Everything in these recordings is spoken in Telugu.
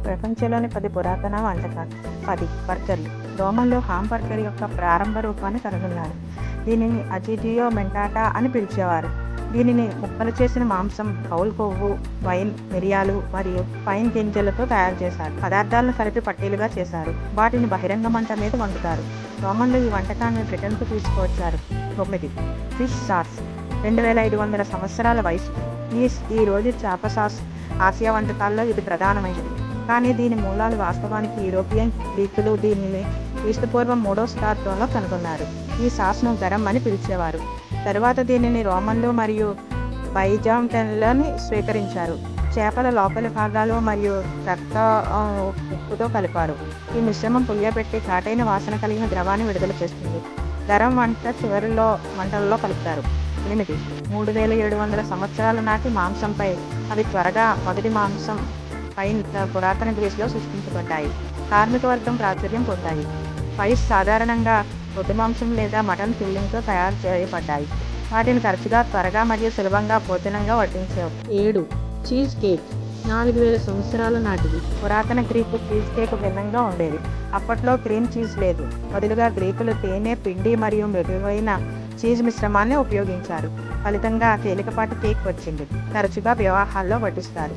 ప్రపంచంలోని 10 పురాతన వంటకాలు. 10 బర్గర్లు. రోమన్లో హాంబర్గర్ యొక్క ప్రారంభ రూపాన్ని కనుగొన్నారు. దీనిని అజిజియో మెంటాటా అని పిలిచేవారు. దీనిని ముక్కలు చేసిన మాంసం, కౌలు కొవ్వు, వైన్, మిరియాలు మరియు పైన్ గింజలతో తయారు చేశారు. పదార్థాలను కలిపి పట్టీలుగా చేశారు. వాటిని బహిరంగ మంట మీద వండుతారు. రోమన్లు ఈ వంటకాన్ని బ్రిటన్కు తీసుకువచ్చారు. 9 ఫిష్ సాస్. 2500 సంవత్సరాల వయసు. ఈ రోజు చేప సాస్ ఆసియా వంటకాల్లో ఇది ప్రధానమైనది. కానీ దీని మూలాలు వాస్తవానికి యూరోపియన్ గ్రీకులు దీనిని క్రీస్తుపూర్వం 3వ శతాబ్దంలో కనుగొన్నారు. ఈ సాస్ను గరం అని పిలిచేవారు. తరువాత దీనిని రోమన్లు మరియు బైజాంటైన్లని స్వీకరించారు. చేపల లోపలి భాగాలు మరియు రక్త ఉప్పుతో కలిపారు. ఈ మిశ్రమం పులియబెట్టి ఘాటైన వాసన కలిగిన ద్రవాన్ని విడుదల చేస్తుంది. గరం వంటలలో కలుపుతారు. 8 3700 సంవత్సరాల నాటి మాంసంపై అవి త్వరగా మొదటి మాంసం పై పురాతన గ్రీసులో సృష్టించబడ్డాయి. కార్మిక వర్గం ప్రాచుర్యం పొందాయి. పైస్ సాధారణంగా రొట్టె మాంసం లేదా మటన్ ఫిల్లింగ్తో తయారు చేయబడ్డాయి. వాటిని తరచుగా త్వరగా మరియు సులభంగా భోజనంగా వడ్డించేవారు. 7 చీజ్ కేక్. 4000 సంవత్సరాల నాటిది. పురాతన గ్రీకు చీజ్ కేక్ భిన్నంగా ఉండేది. అప్పట్లో క్రీమ్ చీజ్ లేదు. బదులుగా గ్రీకులు తేనె, పిండి మరియు మృదువైన చీజ్ మిశ్రమాన్ని ఉపయోగించారు. ఫలితంగా తేలికపాటి కేక్ వచ్చింది. తరచుగా వివాహాల్లో వడ్డిస్తారు.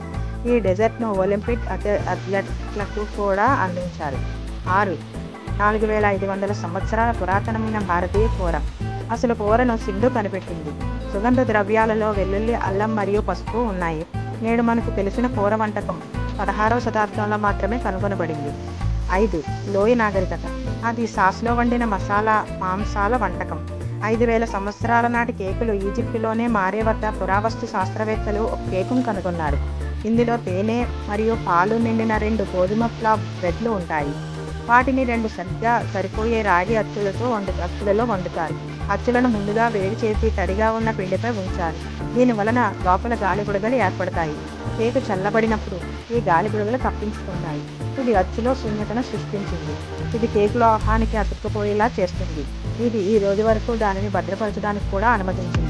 ఈ డెజర్ట్ను ఒలింపిక్ అథ్లెట్లకు కూడా అందించారు. 6 4500 సంవత్సరాల పురాతనమైన భారతీయ కూర. అసలు కూరను సింధు కనిపెట్టింది. సుగంధ ద్రవ్యాలలో వెల్లుల్లి, అల్లం మరియు పసుపు ఉన్నాయి. నేడు మనకు తెలిసిన కూర వంటకం 16వ శతాబ్దంలో మాత్రమే కనుగొనబడింది. 5 లోయ నాగరికత. అది సాస్లో వండిన మసాలా మాంసాల వంటకం. 5000 సంవత్సరాల నాటి కేకులు. ఈజిప్టులోనే మారే వద్ద పురావస్తు శాస్త్రవేత్తలు ఒక కేకును కనుగొన్నారు. ఇందులో తేనె మరియు పాలు నిండిన 2 గోధుమ ఫ్లాప్ బ్రెడ్లు ఉంటాయి. వాటిని 2 సరిగ్గా సరిపోయే రాగి అచ్చులలో వండుతారు. అచ్చులను ముందుగా వేడి చేసి తడిగా ఉన్న పిండిపై ఉంచారు. దీని వలన లోపల గాలి బుడగలు ఏర్పడతాయి. కేకు చల్లబడినప్పుడు ఈ గాలి బుడగలు తప్పించుకుంటాయి. ఇది అచ్చులో శూన్యతను సృష్టించింది. ఇది కేకులో ఆహానికి అతుక్కుపోయేలా చేస్తుంది. ఇది ఈ రోజు వరకు దానిని భద్రపరచడానికి కూడా అనుమతించింది.